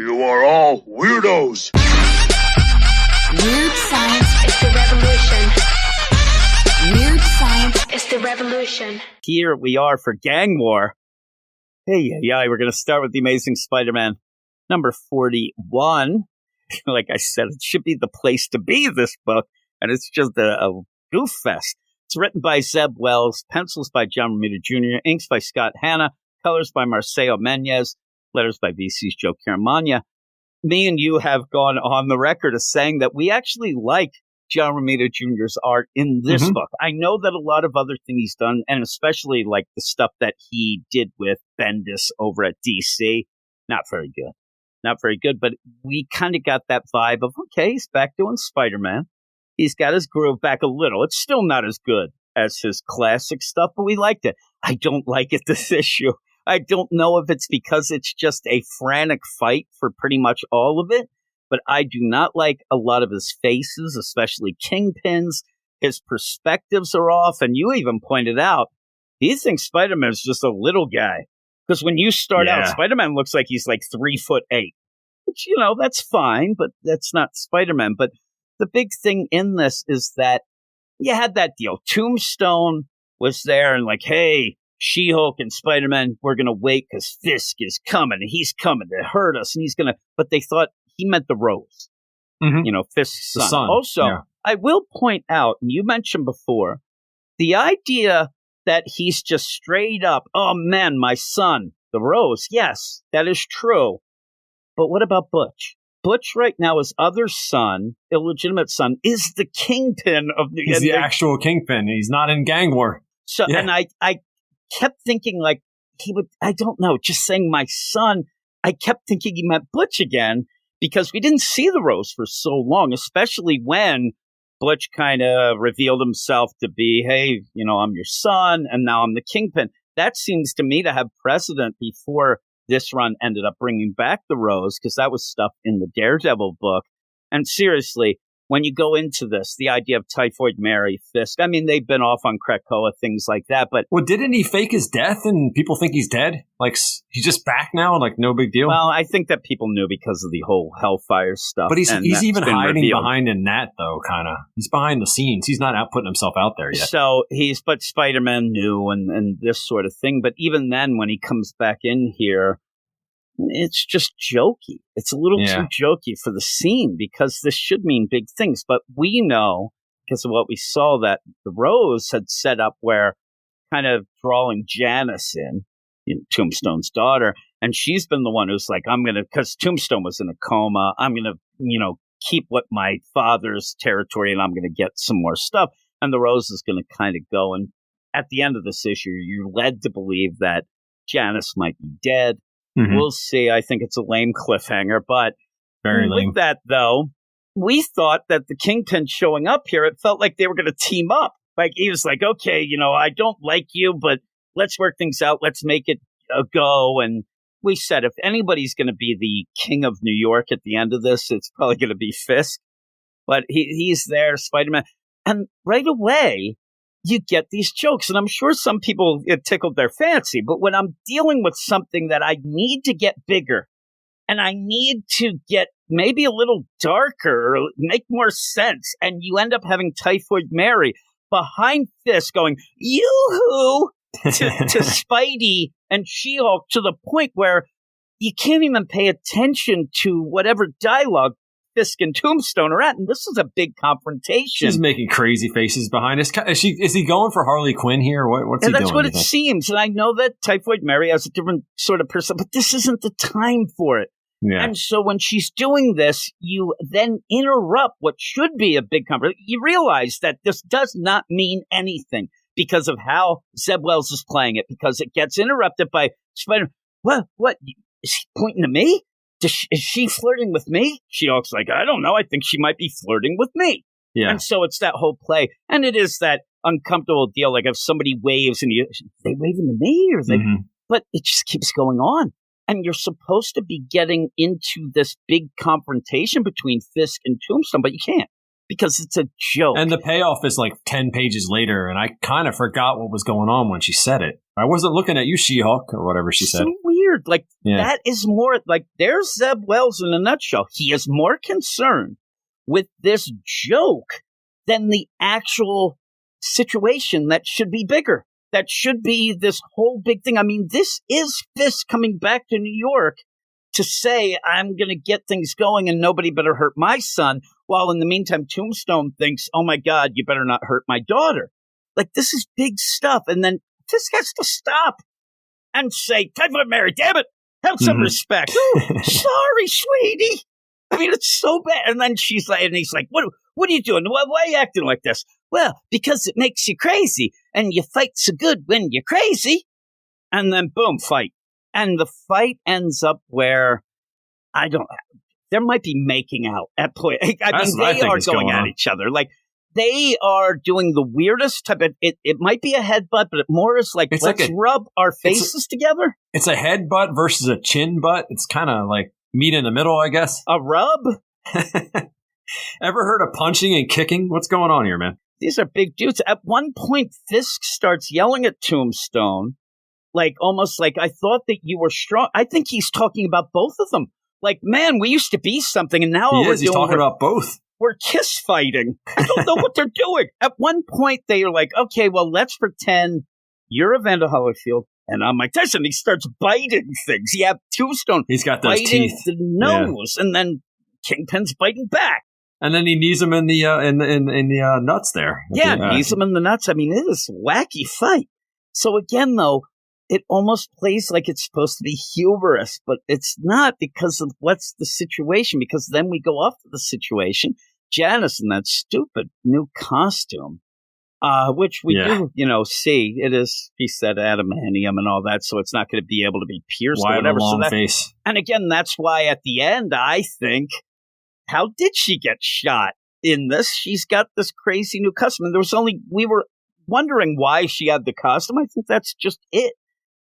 You are all weirdos. Weird science is the revolution. Weird science is the revolution. Here we are for Gang War. Hey, we're going to start with The Amazing Spider-Man, number 41. Like I said, it should be the place to be, this book, and it's just a goof fest. It's written by Zeb Wells, pencils by John Romita Jr., inks by Scott Hanna, colors by Marcelo Menez, letters by VC's Joe Caramagna. Me and you have gone on the record as saying that we actually like John Romita Jr.'s art in this book. I know that a lot of other things he's done, and especially like the stuff that he did with Bendis over at DC, not very good. Not very good, but we kind of got that vibe of, okay, he's back doing Spider-Man. He's got his groove back a little. It's still not as good as his classic stuff, but we liked it. I don't like it this issue. I don't know if it's because it's just a frantic fight for pretty much all of it, but I do not like a lot of his faces, especially Kingpin's. His perspectives are off, and you even pointed out, he thinks Spider-Man is just a little guy. Because when you start out, Spider-Man looks like he's like 3'8", which, that's fine, but that's not Spider-Man. But the big thing in this is that you had that deal. Tombstone was there and like, hey, She-Hulk and Spider-Man, we're going to wait because Fisk is coming and he's coming to hurt us. And he's going to, but they thought he meant the Rose, Fisk's son. Also, I will point out, and you mentioned before, the idea that he's just straight up, oh man, my son, the Rose. Yes, that is true. But what about Butch? Butch right now, his other son, illegitimate son, is the Kingpin of the... He's the actual Kingpin. He's not in Gang War. So, and I kept thinking like he would, I don't know, just saying my son, I kept thinking he meant Butch again because we didn't see the Rose for so long, especially when Butch kind of revealed himself to be, hey, I'm your son, and now I'm the Kingpin. That seems to me to have precedent before this run ended up bringing back the Rose, because that was stuff in the Daredevil book. And seriously, when you go into this, the idea of Typhoid Mary, Fisk, I mean, they've been off on Krakoa, things like that, but... Well, didn't he fake his death and people think he's dead? Like, he's just back now, like, no big deal? Well, I think that people knew because of the whole Hellfire stuff. But he's even hiding behind in that, though, kind of. He's behind the scenes. He's not out putting himself out there yet. So, but Spider-Man knew and this sort of thing. But even then, when he comes back in here, it's just jokey. It's a little too jokey for the scene because this should mean big things. But we know, because of what we saw, that the Rose had set up where kind of drawing Janice in, Tombstone's daughter, and she's been the one who's like, because Tombstone was in a coma, I'm going to, keep what my father's territory and I'm going to get some more stuff. And the Rose is going to kind of go. And at the end of this issue, you're led to believe that Janice might be dead. We'll see. I think it's a lame cliffhanger, but very lame. With that, though, we thought that the Kingpin showing up here, it felt like they were going to team up. Like, he was like, okay, I don't like you, but let's work things out. Let's make it a go. And we said, if anybody's going to be the king of New York at the end of this, it's probably going to be Fisk. But he's there, Spider-Man. And right away, you get these jokes, and I'm sure some people, it tickled their fancy, but when I'm dealing with something that I need to get bigger, and I need to get maybe a little darker, or make more sense, and you end up having Typhoid Mary behind Fisk going, yoo-hoo, to Spidey and She-Hulk, to the point where you can't even pay attention to whatever dialogue Fisk and Tombstone are at, and this is a big confrontation. She's making crazy faces behind us. Is he going for Harley Quinn here? What's he doing? That's what it seems. And I know that Typhoid Mary has a different sort of person, but this isn't the time for it. Yeah. And so when she's doing this, you then interrupt what should be a big confrontation. You realize that this does not mean anything because of how Zeb Wells is playing it, because it gets interrupted by Spider. What? Is he pointing to me? Is she flirting with me? She-Hulk's like, I don't know. I think she might be flirting with me. Yeah. And so it's that whole play. And it is that uncomfortable deal. Like if somebody waves and they waving to me? Or they, but it just keeps going on. And you're supposed to be getting into this big confrontation between Fisk and Tombstone, but you can't because it's a joke. And the payoff is like 10 pages later. And I kind of forgot what was going on when she said it. I wasn't looking at you, She-Hulk, or whatever she said. So weird. weird. Like, that is more, like, there's Zeb Wells in a nutshell. He is more concerned with this joke than the actual situation that should be bigger. That should be this whole big thing. I mean, this is Fisk coming back to New York to say, I'm going to get things going and nobody better hurt my son. While in the meantime, Tombstone thinks, oh my God, you better not hurt my daughter. Like, this is big stuff. And then Fisk has to stop and say, Typhoid Mary, damn it, have some respect. Sorry, sweetie. I mean, it's so bad. And then she's like, and he's like, what are you doing? Why are you acting like this? Well, because it makes you crazy, and you fight so good when you're crazy. And then, boom, fight. And the fight ends up where, there might be making out at point. I mean, they are going at each other. Like, they are doing the weirdest type of, it might be a headbutt, but it more is like, let's rub our faces together. It's a headbutt versus a chin butt. It's kind of like meet in the middle, I guess. A rub? Ever heard of punching and kicking? What's going on here, man? These are big dudes. At one point, Fisk starts yelling at Tombstone, like almost like, I thought that you were strong. I think he's talking about both of them. Like, man, we used to be something, and now he's talking about both. We're kiss fighting. I don't know what they're doing. At one point, they are like, okay, well, let's pretend you're Evander Holyfield, and I'm Mike Tyson. He starts biting things. You have Tombstone. He's got those biting teeth. the nose, and then Kingpin's biting back. And then he knees him in the nuts there. Yeah, knees him in the nuts. I mean, it is a wacky fight. So again, though, it almost plays like it's supposed to be humorous, but it's not because of what's the situation. Because then we go off to the situation. Janice in that stupid new costume, which we do, see. It is, he said, adamantium and all that, so it's not going to be able to be pierced or whatever. Long face. And again, that's why at the end, I think, how did she get shot in this? She's got this crazy new costume. And we were wondering why she had the costume. I think that's just it.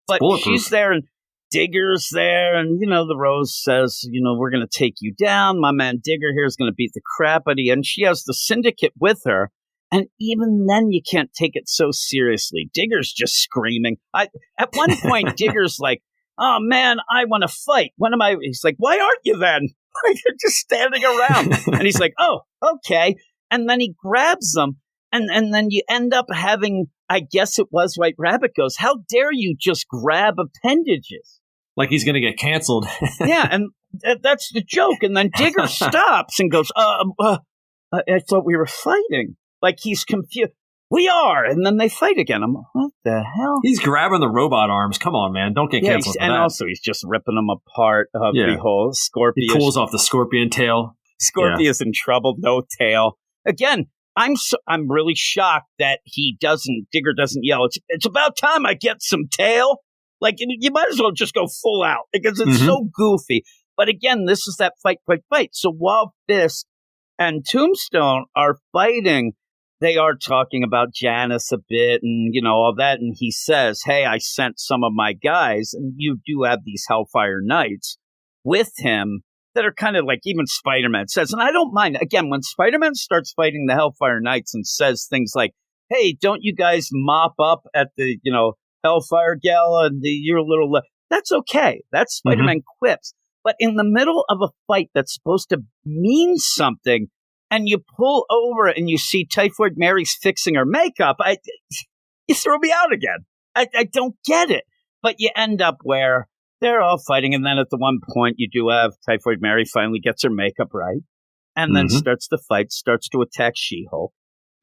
But she's there and Digger's there. And, the Rose says, we're going to take you down. My man Digger here is going to beat the crap out of you. And she has the Syndicate with her. And even then, you can't take it so seriously. Digger's just screaming. At one point, Digger's like, oh, man, I want to fight. He's like, why aren't you then? They're just standing around. And he's like, oh, okay. And then he grabs them. And then you end up having, I guess it was White Rabbit goes, how dare you just grab appendages? Like he's going to get canceled. Yeah, and that's the joke. And then Digger stops and goes, I thought we were fighting. Like he's confused. We are. And then they fight again. I'm like, what the hell? He's grabbing the robot arms. Come on, man. Don't get canceled for and that. also, he's just ripping them apart. The whole Scorpion. He pulls off the scorpion tail. Scorpion's in trouble. No tail. Again, I'm really shocked that Digger doesn't yell, it's about time I get some tail. Like, you might as well just go full out because it's so goofy. But again, this is that fight. So while Fisk and Tombstone are fighting, they are talking about Janice a bit and, all that. And he says, hey, I sent some of my guys, and you do have these Hellfire Knights with him that are kind of like even Spider-Man says. And I don't mind. Again, when Spider-Man starts fighting the Hellfire Knights and says things like, hey, don't you guys mop up at the, Hellfire Gala and your little... That's okay. That's Spider-Man quips. But in the middle of a fight that's supposed to mean something, and you pull over and you see Typhoid Mary's fixing her makeup, you throw me out again. I don't get it. But you end up where they're all fighting, and then at the one point you do have Typhoid Mary finally gets her makeup right, and then starts the fight, starts to attack She-Hulk,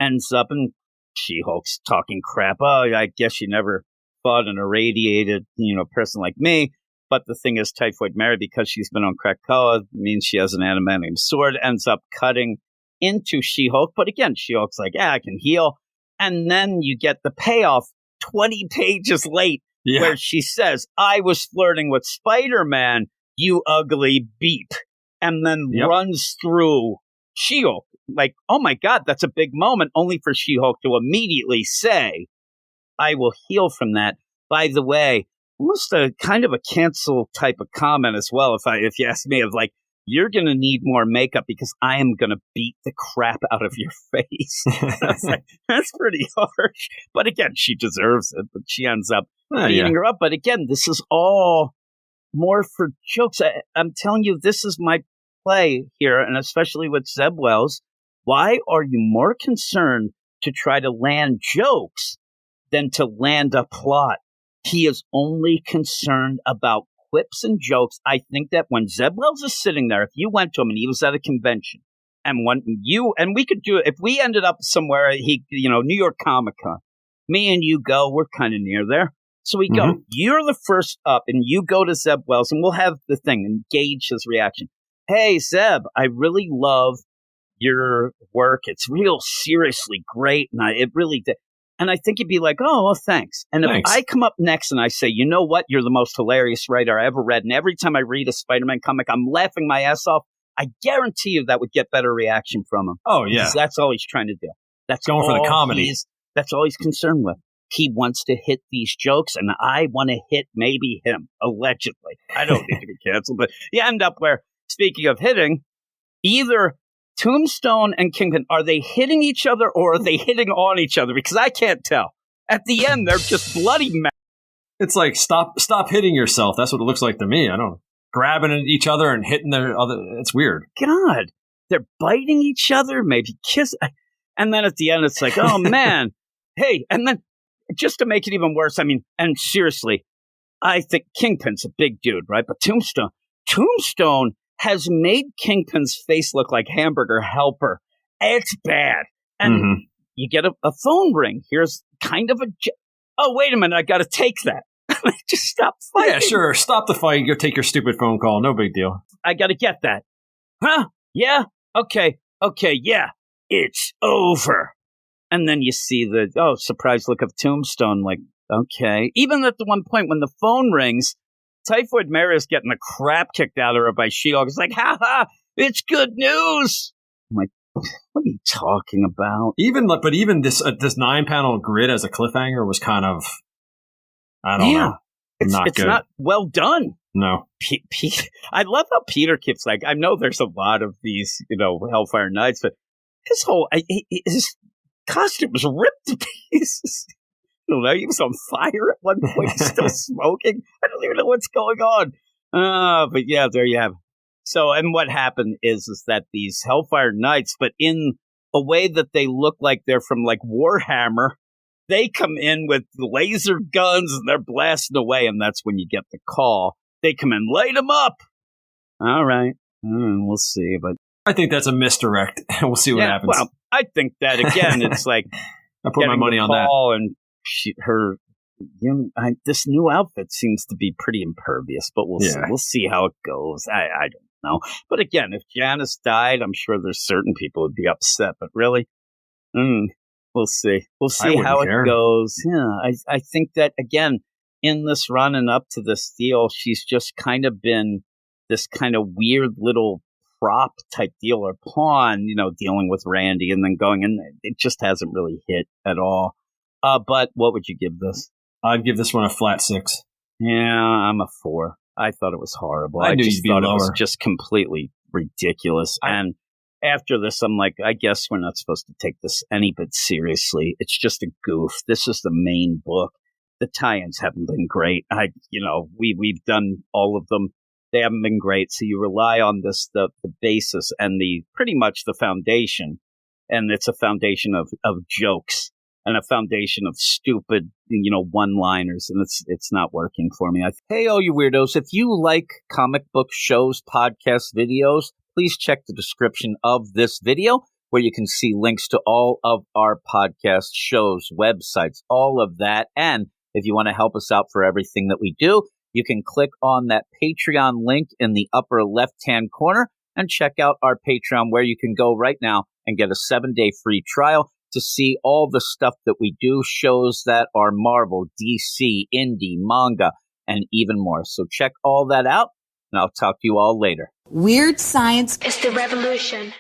ends up in She-Hulk's talking crap. Oh, I guess you never fought an irradiated, person like me. But the thing is, Typhoid Mary, because she's been on Krakoa, means she has an adamantium sword, ends up cutting into She-Hulk. But again, She-Hulk's like, I can heal. And then you get the payoff 20 pages late where she says, I was flirting with Spider-Man, you ugly beep. And then runs through She-Hulk. Like, oh my God, that's a big moment, only for She-Hulk to immediately say, I will heal from that. By the way, almost a kind of a cancel type of comment as well, if you ask me, of like, you're going to need more makeup because I am going to beat the crap out of your face. That's pretty harsh. But again, she deserves it. But she ends up beating her up. But again, this is all more for jokes. I'm telling you, this is my play here, and especially with Zeb Wells. Why are you more concerned to try to land jokes than to land a plot? He is only concerned about quips and jokes. I think that when Zeb Wells is sitting there, if you went to him and he was at a convention, and we could do it if we ended up somewhere, New York Comic Con, me and you go, we're kind of near there. So we go, you're the first up, and you go to Zeb Wells, and we'll have the thing and gauge his reaction. Hey, Zeb, I really love your work. It's real seriously great, and it really did. And I think he'd be like, oh, well, thanks. And if I come up next and I say, you know what, you're the most hilarious writer I ever read, and every time I read a Spider-Man comic, I'm laughing my ass off, I guarantee you that would get better reaction from him. Oh, yeah. Because that's all he's trying to do. That's going for the comedy. That's all he's concerned with. He wants to hit these jokes, and I want to hit maybe him, allegedly. I don't need to be canceled, but you end up where, speaking of hitting, either Tombstone and Kingpin, are they hitting each other or are they hitting on each other? Because I can't tell. At the end, they're just bloody mad. It's like, stop hitting yourself. That's what it looks like to me. I don't grabbing at each other and hitting their other. It's weird. God, they're biting each other, maybe kiss. And then at the end, it's like, oh, man. Hey, and then just to make it even worse, I mean, and seriously, I think Kingpin's a big dude, right? But Tombstone has made Kingpin's face look like Hamburger Helper. It's bad. And you get a phone ring. Here's kind of oh, wait a minute, I got to take that. Just stop fighting. Yeah, sure. Stop the fight. Go take your stupid phone call. No big deal. I got to get that. Huh? Yeah? Okay, yeah. It's over. And then you see the, surprise look of Tombstone, like, okay. Even at the one point when the phone rings, Typhoid Mary is getting the crap kicked out of her by She-Hulk. It's like, ha, it's good news. I'm like, what are you talking about? Even this 9-panel grid as a cliffhanger was kind of, I don't know. It's good. Not well done. No. I love how Peter keeps like, I know there's a lot of these, Hellfire Knights, but his costume was ripped to pieces. I don't know, he was on fire at one point, still smoking. I don't even know what's going on. But yeah, there you have it. So, and what happened is that these Hellfire Knights, but in a way that they look like they're from like Warhammer, they come in with laser guns and they're blasting away, and that's when you get the call. They come in, light them up. All right, we'll see. But I think that's a misdirect. We'll see what happens. Well, I think that again, it's like I put my money on that. And this new outfit seems to be pretty impervious, but we'll see. We'll see how it goes. I don't know. But again, if Janice died, I'm sure there's certain people who'd be upset. But really, we'll see. We'll see how it goes. Yeah, I think that again in this run and up to this deal, she's just kind of been this kind of weird little prop type deal or pawn, dealing with Randy and then going, and it just hasn't really hit at all. But what would you give this? I'd give this one a flat 6. Yeah, I'm a 4. I thought it was horrible. I just thought it was just completely ridiculous. And after this, I'm like, I guess we're not supposed to take this any bit seriously. It's just a goof. This is the main book. The tie-ins haven't been great. We've done all of them. They haven't been great. So you rely on this, the basis and pretty much the foundation. And it's a foundation of jokes and a foundation of stupid, one-liners. And it's not working for me. Hey, all you weirdos, if you like comic book shows, podcasts, videos, please check the description of this video where you can see links to all of our podcast shows, websites, all of that. And if you want to help us out for everything that we do, you can click on that Patreon link in the upper left-hand corner and check out our Patreon, where you can go right now and get a 7-day free trial to see all the stuff that we do, shows that are Marvel, DC, indie, manga, and even more. So check all that out, and I'll talk to you all later. Weird science is the revolution.